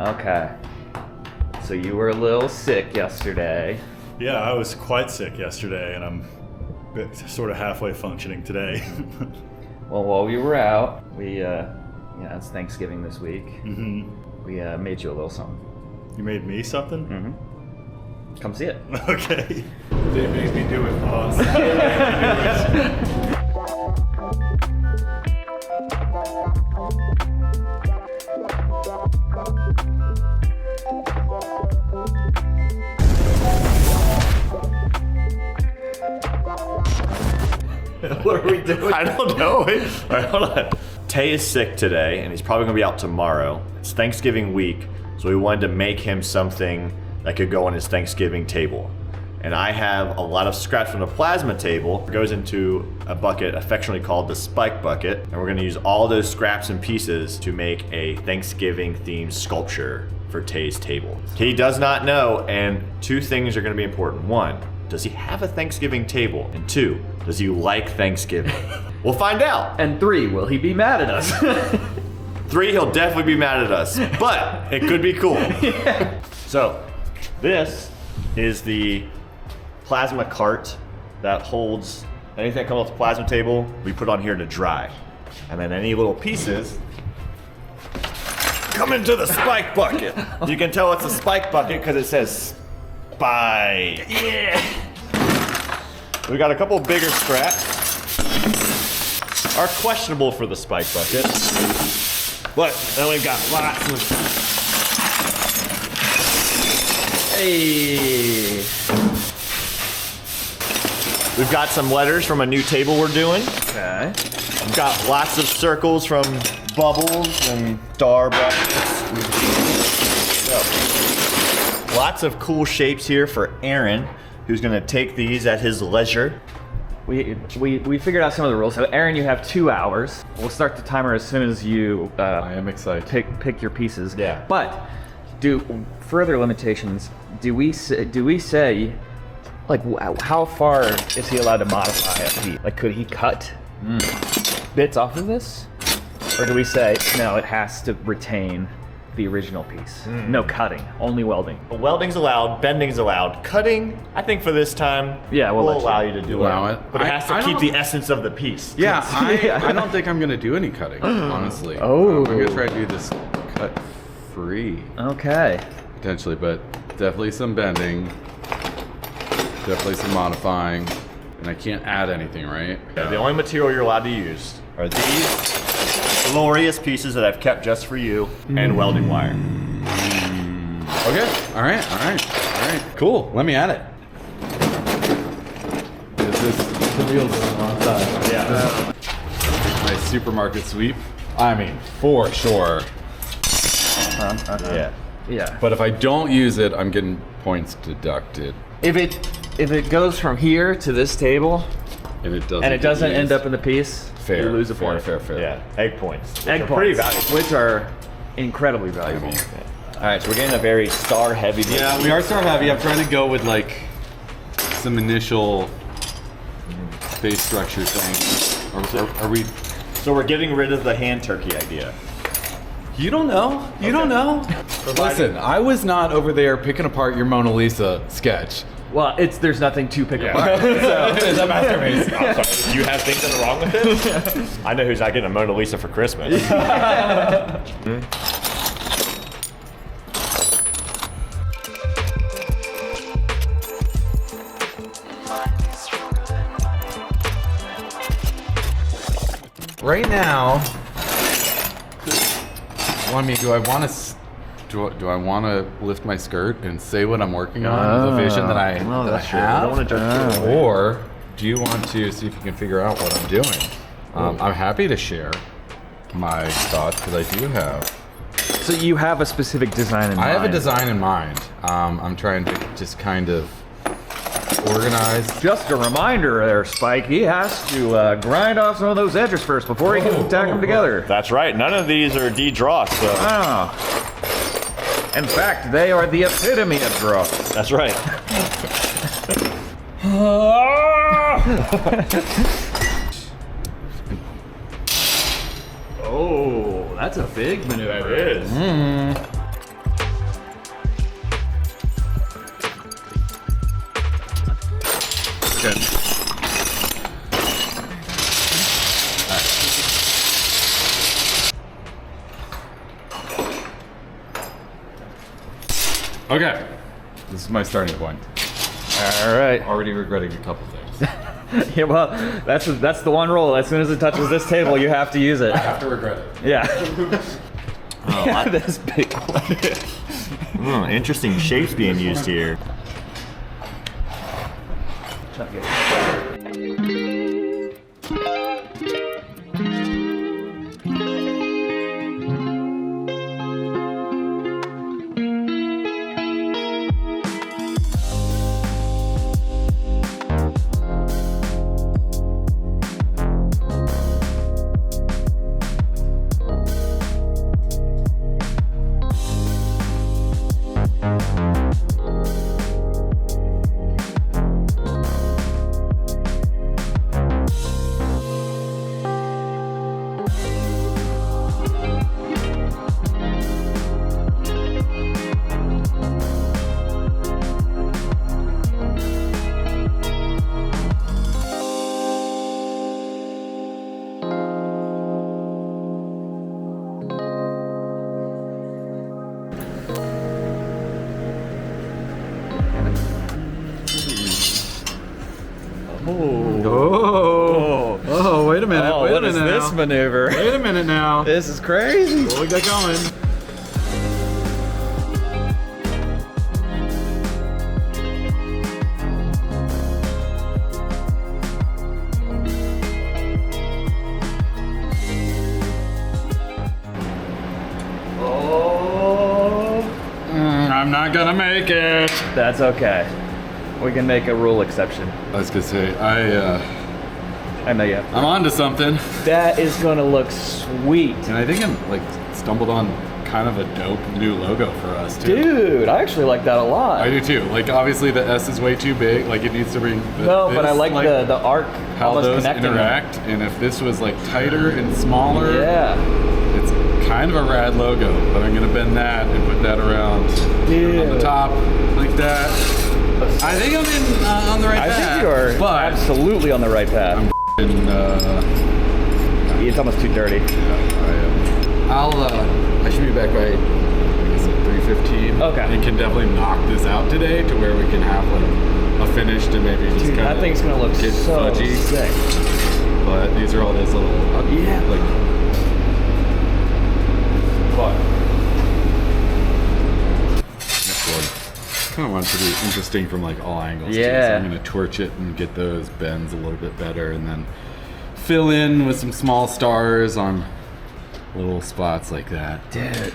Okay. So you were a little sick yesterday. Yeah, I was quite sick yesterday, and I'm sort of halfway functioning today. Well, while we were out, it's Thanksgiving this week. Mm-hmm. We made you a little something. You made me something? Mm-hmm. Come see it. Okay. They made me do it, boss. What are we doing? I don't know. All right, hold on. Tay is sick today, and he's probably gonna be out tomorrow. It's Thanksgiving week, so we wanted to make him something that could go on his Thanksgiving table. And I have a lot of scraps from the plasma table. It goes into a bucket affectionately called the spike bucket, and we're gonna use all those scraps and pieces to make a Thanksgiving-themed sculpture for Tay's table. He does not know, and two things are gonna be important. One, does he have a Thanksgiving table? And two, does he like Thanksgiving? We'll find out. And 3, will he be mad at us? 3, he'll definitely be mad at us, but it could be cool. Yeah. So, this is the plasma cart that holds anything that comes off the plasma table, we put on here to dry. And then any little pieces come into the spike bucket. You can tell it's a spike bucket because it says spike. Yeah. We got a couple bigger scraps. Are questionable for the spike bucket. But then we've got lots of... Hey. We've got some letters from a new table we're doing. Okay. We've got lots of circles from bubbles and star brackets. So, lots of cool shapes here for Aaron, who's gonna take these at his leisure. We figured out some of the rules. So Aaron, you have 2 hours. We'll start the timer as soon as you I am excited. pick your pieces. Yeah. But further limitations? Do we say like how far is he allowed to modify a piece? Like could he cut bits off of this, or do we say no? It has to retain the original piece. No cutting, only welding. Welding's allowed, bending's allowed. Cutting, I think for this time, Yeah, we'll let you allow you to do allow it. it. But it has to I keep don't- the essence of the piece. Yeah, Yeah. I don't think I'm gonna do any cutting, honestly. Oh. I'm gonna try to do this cut free, Okay. potentially, but definitely some bending, definitely some modifying, and I can't add anything, right? The only material you're allowed to use are these glorious pieces that I've kept just for you and welding wire. Okay, all right, cool, let me add it. Is this the wheels on the wrong side? Yeah. My supermarket sweep? I mean, for sure. Yeah. Yeah. But if I don't use it, I'm getting points deducted. If it goes from here to this table And it doesn't. and it get doesn't end used. up in the piece, fair. you lose a fair, point. Fair. Yeah. Egg points. Egg They're points, pretty valuable. which are incredibly valuable. All right, so we're getting a very star heavy. Yeah, we are star heavy. I'm trying to go with like some initial base structure thing. Are we? So we're getting rid of the hand turkey idea. You don't know. You don't know. Listen, I was not over there picking apart your Mona Lisa sketch. Well, there's nothing to pick apart. It's a masterpiece. I'm sorry, do you have things that are wrong with it? I know who's not getting a Mona Lisa for Christmas. Right now, do I want to lift my skirt and say what I'm working on, the vision that I have? I don't want to judge you. Or do you want to see if you can figure out what I'm doing? I'm happy to share my thoughts because I do have. So you have a specific design in mind? I have a design in mind. I'm trying to just kind of organize. Just a reminder there, Spike. He has to grind off some of those edges first before he can tack them together. That's right. None of these are de-dross, so. Ah. In fact, they are the epitome of dross. That's right. Oh, that's a big maneuver. That is. Okay. This is my starting point. All right. Already regretting a couple things. Yeah, well, that's the one rule. As soon as it touches this table, you have to use it. I have to regret it. Yeah. Oh, This big one. interesting shapes being used here. Oh, wait a minute. Oh, wait a what is minute this now. maneuver? Wait a minute now. This is crazy. What we got going? Oh, I'm not gonna make it. that's okay. We can make a rule exception. I was gonna say, I know you. I'm onto something. That is gonna look sweet. And I think I'm like stumbled on kind of a dope new logo for us too. Dude, I actually like that a lot. I do too. Like obviously the S is way too big. Like it needs to bring. No, but I like the arc how almost those connecting them. interact. And if this was like tighter and smaller, Yeah. it's kind of a rad logo. But I'm gonna bend that and put that around on the top like that. I think I'm on the right I path. think you are but absolutely on the right path. It's almost too dirty. I should be back by, I guess, 3:15. Okay. And can definitely knock this out today to where we can have like a finished and maybe just Dude, kind of that thing's gonna look get so fudgy. sick. But these are all those little, Yeah. like. But next one, kind of wants to be interesting from like all angles. Too. So Yeah. I'm gonna torch it and get those bends a little bit better, and then fill in with some small stars on little spots like that. Dude.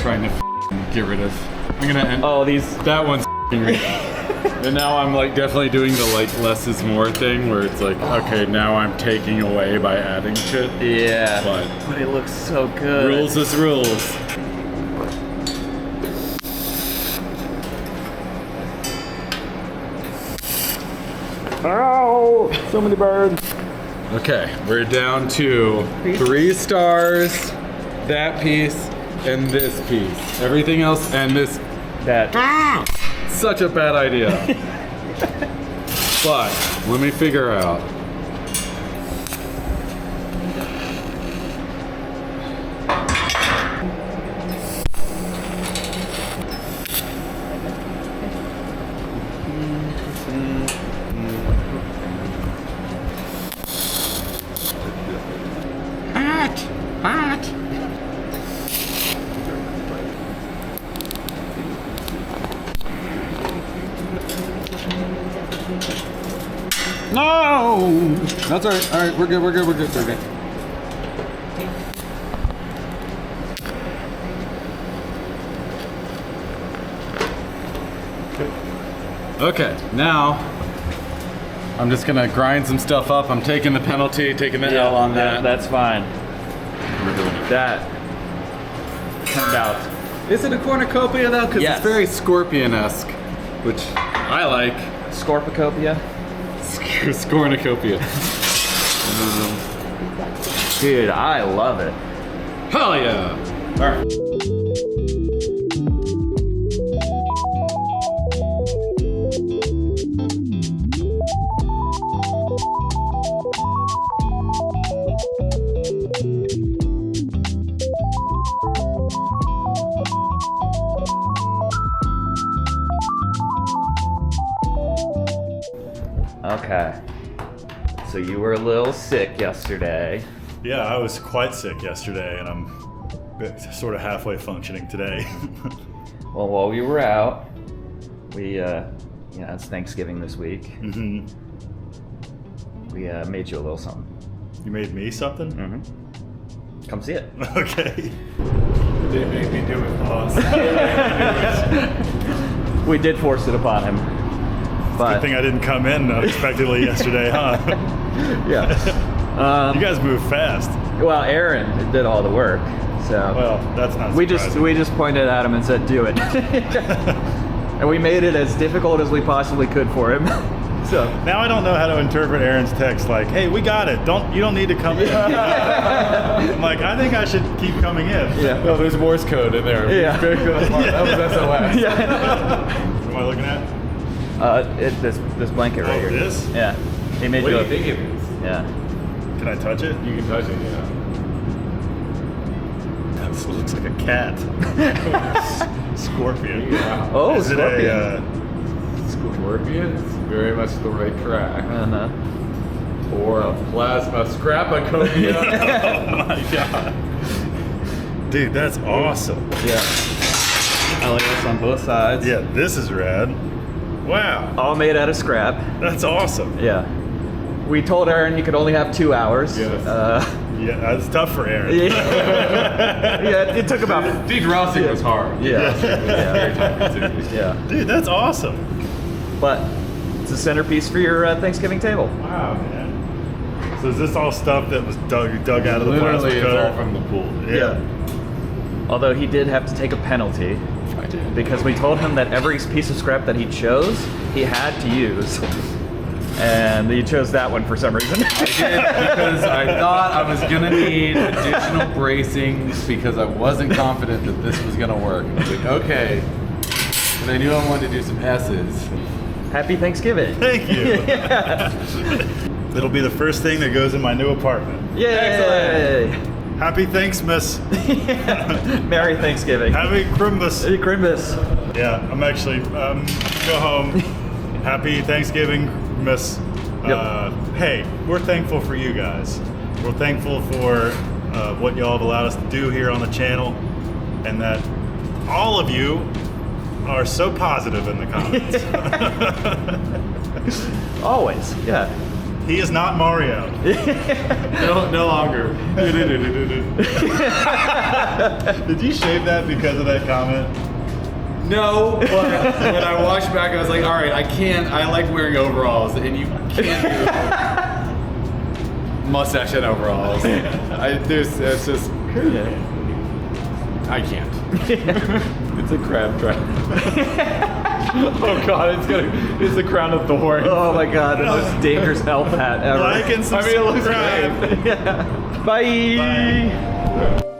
trying to get rid of. I'm gonna end. Oh, these. That one's and now I'm like definitely doing the like less is more thing where it's like, okay, now I'm taking away by adding shit. Yeah. But it looks so good. rules is rules. Oh, so many birds. Okay, we're down to 3 stars, that piece, and this piece. Everything else, and this. That. Such a bad idea. But let me figure out. No! That's alright. Alright, we're good. Okay, now I'm just gonna grind some stuff up. I'm taking the penalty, taking the L on that. That's fine. We're doing it. That turned out. Is it a cornucopia though? Because Yes. it's very scorpion-esque, which I like. Scorpicopia. Scornucopia. Dude, I love it. Hell yeah! Alright. Okay. So you were a little sick yesterday. Yeah, I was quite sick yesterday, and I'm sort of halfway functioning today. Well, while we were out, we, it's Thanksgiving this week. Mm-hmm. We made you a little something. You made me something? Mm-hmm. Come see it. Okay. They made me do it, boss. We did force it upon him. But Good thing I didn't come in unexpectedly yesterday, huh? yeah. You guys move fast. Well, Aaron did all the work, so Well, that's not we surprising. just pointed at him and said, "Do it," and we made it as difficult as we possibly could for him. So Now I don't know how to interpret Aaron's text like, "Hey, we got it. You don't need to come in." I'm like, I think I should keep coming in. yeah, No, there's Morse code in there. Yeah. That was SOS. yeah. What am I looking at? This blanket right here. This? Yeah, he made What do you. you think it is? Yeah. Can I touch it? You can touch it, yeah. This looks like a cat. Scorpion. Yeah. Oh, Is it scorpion. Scorpions, very much the right track. Or a plasma scrapacopia. Oh my god. Dude, that's awesome. Yeah. LAS on both sides. Yeah, this is rad. Wow, All made out of scrap. that's awesome. Yeah. We told Aaron you could only have 2 hours. Yes. Yeah, that's tough for Aaron. Yeah, it took about. Defrosting was hard. Yeah. Very Yeah. time consuming. Yeah. Dude, that's awesome. But it's a centerpiece for your Thanksgiving table. Wow, man. So is this all stuff that was dug out of the Literally, plastic it's all cutter? from the pool. Yeah. Although he did have to take a penalty I did. because we told him that every piece of scrap that he chose, he had to use. And he chose that one for some reason. Because I thought I was gonna need additional bracings because I wasn't confident that this was gonna work. I was like, okay. And I knew I wanted to do some S's. Happy Thanksgiving. Thank you. It'll be the first thing that goes in my new apartment. Yay! Happy Thanksmas. Merry Thanksgiving. Happy Christmas. Hey, Christmas. Yeah, I'm actually go home. Happy Thanksgiving, Miss. Hey, we're thankful for you guys. We're thankful for what y'all have allowed us to do here on the channel, and that all of you are so positive in the comments. Always. Yeah. He is not Mario. No longer. Did you shave that because of that comment? No, but when I watched back, I was like, all right, I like wearing overalls, and you can't do mustache and overalls. It's just, I can't. It's a crab trap. Oh God, it's the crown of thorns. Oh my God, the most dangerous elf hat ever. Like and subscribe. I mean, it looks great. Bye. Bye.